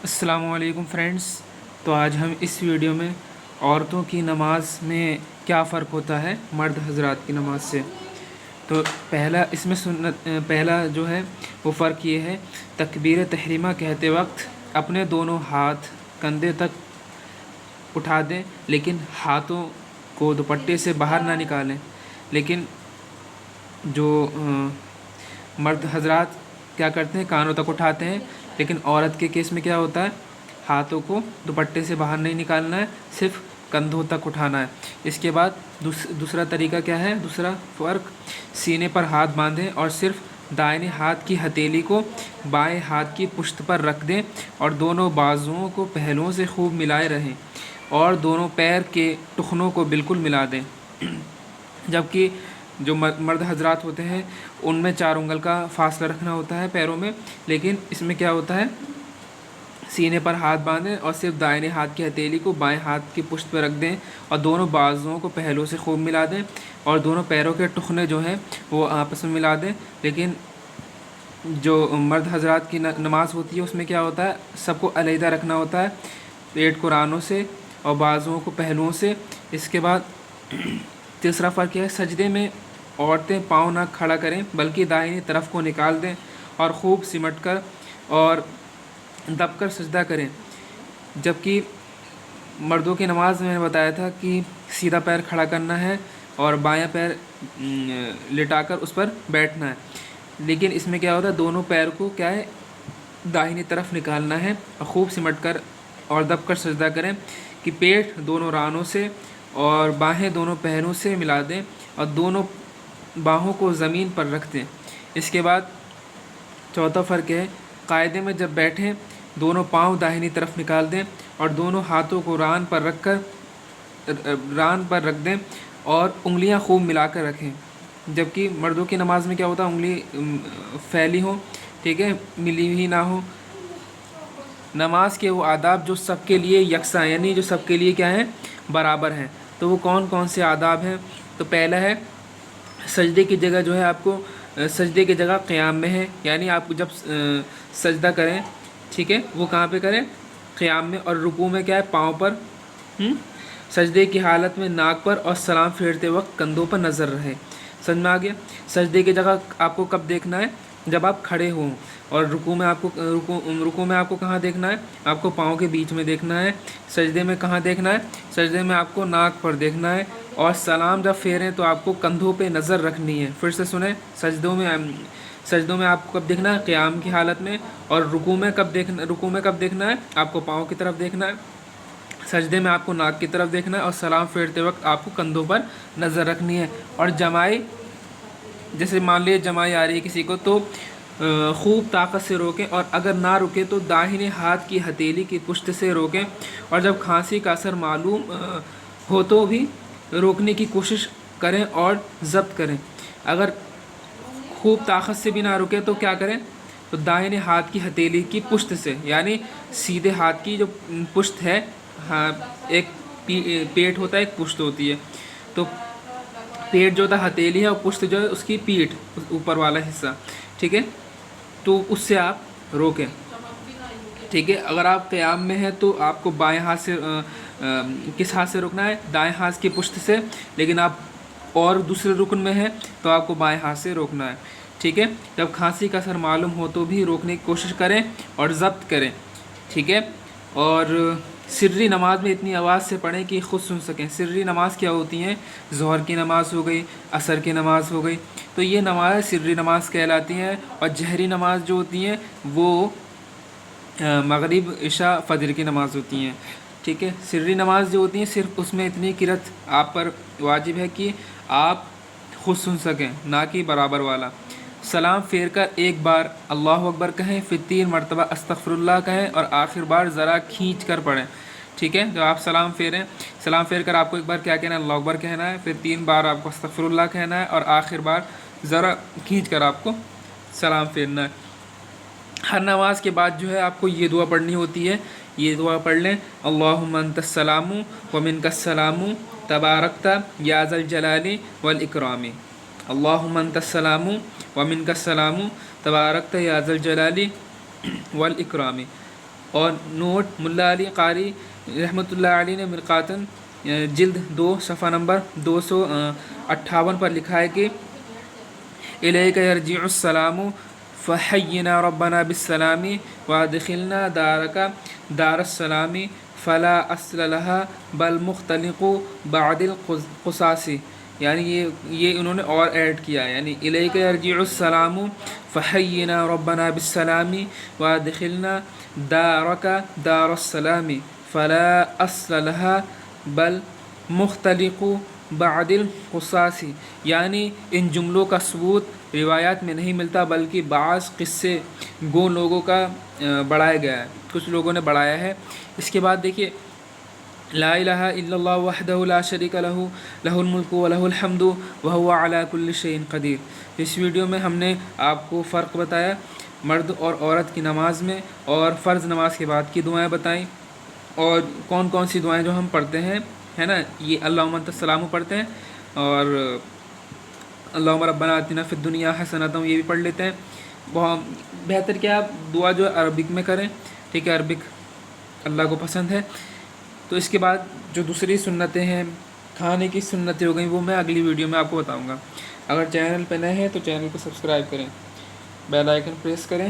السلام علیکم فرینڈس، تو آج ہم اس ویڈیو میں عورتوں کی نماز میں کیا فرق ہوتا ہے مرد حضرات کی نماز سے. تو پہلا جو ہے وہ فرق یہ ہے، تکبیر تحریمہ کہتے وقت اپنے دونوں ہاتھ کندھے تک اٹھا دیں، لیکن ہاتھوں کو دوپٹے سے باہر نہ نکالیں. لیکن جو مرد حضرات کیا کرتے ہیں، کانوں تک اٹھاتے ہیں، لیکن عورت کے کیس میں کیا ہوتا ہے، ہاتھوں کو دوپٹے سے باہر نہیں نکالنا ہے، صرف کندھوں تک اٹھانا ہے. اس کے بعد دوسرا طریقہ کیا ہے، دوسرا فرق، سینے پر ہاتھ باندھیں اور صرف دائیں ہاتھ کی ہتھیلی کو بائیں ہاتھ کی پشت پر رکھ دیں اور دونوں بازوؤں کو پہلوؤں سے خوب ملائے رہیں اور دونوں پیر کے ٹخنوں کو بالکل ملا دیں. جبکہ جو مرد حضرات ہوتے ہیں ان میں 4 انگل کا فاصلہ رکھنا ہوتا ہے پیروں میں، لیکن اس میں کیا ہوتا ہے، سینے پر ہاتھ باندھیں اور صرف دائیں ہاتھ کی ہتھیلی کو بائیں ہاتھ کی پشت پر رکھ دیں اور دونوں بازوؤں کو پہلوؤں سے خوب ملا دیں اور دونوں پیروں کے ٹخنے جو ہیں وہ آپس میں ملا دیں. لیکن جو مرد حضرات کی نماز ہوتی ہے اس میں کیا ہوتا ہے، سب کو علیحدہ رکھنا ہوتا ہے، پیٹ کو رانوں سے اور بازوؤں کو پہلوؤں سے. اس کے بعد تیسرا فرق ہے، سجدے میں عورتیں پاؤں نہ کھڑا کریں بلکہ دائیں طرف کو نکال دیں اور خوب سمٹ کر اور دب کر سجدہ کریں. جبکہ مردوں کی نماز میں نے بتایا تھا کہ سیدھا پیر کھڑا کرنا ہے اور بایاں پیر لٹا کر اس پر بیٹھنا ہے. لیکن اس میں کیا ہوتا ہے، دونوں پیر کو کیا ہے، داہنی طرف نکالنا ہے اور خوب سمٹ کر اور دب کر سجدہ کریں کہ پیٹ دونوں رانوں سے اور باہیں دونوں پہلوؤں سے ملا دیں اور دونوں باہوں کو زمین پر رکھ دیں. اس کے بعد چوتھا فرق ہے، قاعدے میں جب بیٹھیں دونوں پاؤں داہنی طرف نکال دیں اور دونوں ہاتھوں کو ران پر رکھ دیں اور انگلیاں خوب ملا کر رکھیں. جبکہ مردوں کی نماز میں کیا ہوتا ہے، انگلی پھیلی ہو، ٹھیک ہے، ملی ہوئی نہ ہو. نماز کے وہ آداب جو سب کے لیے یکساں، یعنی جو سب کے لیے کیا ہیں، برابر ہیں. تو وہ کون کون سے آداب ہیں؟ تو پہلا ہے، سجدے کی جگہ جو ہے آپ کو، سجدے کی جگہ قیام میں ہے، یعنی آپ جب سجدہ کریں، ٹھیک ہے، وہ کہاں پہ کریں، قیام میں. اور رکوع میں کیا ہے، پاؤں پر. سجدے کی حالت میں ناک پر اور سلام پھیرتے وقت کندھوں پر نظر رہے. سمجھ میں آ گیا؟ سجدے کی جگہ آپ کو کب دیکھنا ہے، جب آپ کھڑے ہوں. اور رکوع میں آپ کو کہاں دیکھنا ہے، آپ کو پاؤں کے بیچ میں دیکھنا ہے. سجدے میں کہاں دیکھنا ہے، سجدے میں آپ کو ناک پر دیکھنا ہے. اور سلام جب پھیریں تو آپ کو کندھوں پہ نظر رکھنی ہے. پھر سے سنیں، سجدوں میں آپ کو کب دیکھنا ہے، قیام کی حالت میں. اور رکوع میں کب دیکھنا ہے، آپ کو پاؤں کی طرف دیکھنا ہے. سجدے میں آپ کو ناک کی طرف دیکھنا ہے اور سلام پھیرتے وقت آپ کو کندھوں پر نظر رکھنی ہے. اور جمائی، جیسے مان لیے جمائی آ رہی ہے کسی کو تو خوب طاقت سے روکیں، اور اگر نہ رکے تو داہنے ہاتھ کی ہتھیلی کی پشت سے روکیں. اور جب کھانسی کا اثر معلوم ہو تو بھی روکنے کی کوشش کریں اور ضبط کریں. اگر خوب طاقت سے بھی نہ رکے تو کیا کریں، تو دائیں ہاتھ کی ہتھیلی کی پشت سے، یعنی سیدھے ہاتھ کی جو پشت ہے، ایک پیٹ ہوتا ہے، ایک پشت ہوتی ہے. تو پیٹ جو ہوتا ہے ہتھیلی ہے اور پشت جو ہے اس کی پیٹھ، اوپر والا حصہ، ٹھیک ہے، تو اس سے آپ روکیں. ٹھیک ہے، اگر آپ قیام میں ہیں تو آپ کو بائیں ہاتھ سے، کس ہاتھ سے روکنا ہے، دائیں ہاتھ کی پشت سے. لیکن آپ اور دوسرے رکن میں ہیں تو آپ کو بائیں ہاتھ سے روکنا ہے. ٹھیک ہے، جب کھانسی کا اثر معلوم ہو تو بھی روکنے کی کوشش کریں اور ضبط کریں. ٹھیک ہے، اور سری نماز میں اتنی آواز سے پڑھیں کہ خود سن سکیں. سری نماز کیا ہوتی ہیں، ظہر کی نماز ہو گئی، عصر کی نماز ہو گئی، تو یہ نماز سری نماز کہلاتی ہیں. اور جہری نماز جو ہوتی ہیں وہ مغرب، عشاء، فجر کی نماز ہوتی ہیں. ٹھیک ہے، سری نماز جو ہوتی ہیں صرف اس میں اتنی قرأت آپ پر واجب ہے کہ آپ خود سن سکیں، نہ کہ برابر والا. سلام پھیر کر ایک بار اللہ اکبر کہیں، پھر 3 مرتبہ استغفر اللہ کہیں اور آخر بار ذرا کھینچ کر پڑھیں. ٹھیک ہے، جب آپ سلام پھیر کر آپ کو ایک بار کیا کہنا ہے، اللہ اکبر کہنا ہے، پھر 3 بار آپ کو استغفر اللہ کہنا ہے اور آخر بار ذرا کھینچ کر آپ کو سلام پھیرنا ہے. ہر نماز کے بعد جو ہے آپ کو یہ دعا پڑھنی ہوتی ہے، یہ دعا پڑھ لیں، اللہم انت السلام ومنک السلام تبارکت یا ذا الجلال والاکرام. اللہم انت السلام ومنک السلام تبارکت یا ذا الجلال والاکرام. اور نوٹ ملا علی قاری رحمۃ اللہ علیہ نے مرقاتن جلد 2 صفحہ نمبر 258 پر لکھا ہے کہ الیک یرجع السلام فحینا ربنا بالسلام وادخلنا دارک دار السلام فلا اصل لها بل مختلق بعد القصاص. یعنی یہ انہوں نے اور ایڈ کیا ہے، یعنی الیک یرجع السلام فحینا ربنا بالسلام وادخلنا دارک دار السلام فلا اصل لها بل مختلق بعد القصاص. یعنی ان جملوں کا ثبوت روایات میں نہیں ملتا، بلکہ بعض قصے گو لوگوں کا بڑھایا گیا ہے، کچھ لوگوں نے بڑھایا ہے. اس کے بعد دیکھیے لا الہ الا اللہ وحدہ لا شریک لہ لہ الملک ولہ الحمد وہو علی کل شیء قدیر. اس ویڈیو میں ہم نے آپ کو فرق بتایا مرد اور عورت کی نماز میں، اور فرض نماز کے بعد کی دعائیں بتائیں، اور کون کون سی دعائیں جو ہم پڑھتے ہیں، ہے نا، یہ اللہم انت السلام پڑھتے ہیں، اور اللہم ربنا آتنا فی الدنیا حسنۃ یہ بھی پڑھ لیتے ہیں. بہت بہتر کیا آپ دعا جو عربک میں کریں، ٹھیک ہے، عربک اللہ کو پسند ہے. تو اس کے بعد جو دوسری سنتیں ہیں، کھانے کی سنتیں ہو گئیں، وہ میں اگلی ویڈیو میں آپ کو بتاؤں گا. اگر چینل پہ نئے ہیں تو چینل کو سبسکرائب کریں، بیل آئیکن پریس کریں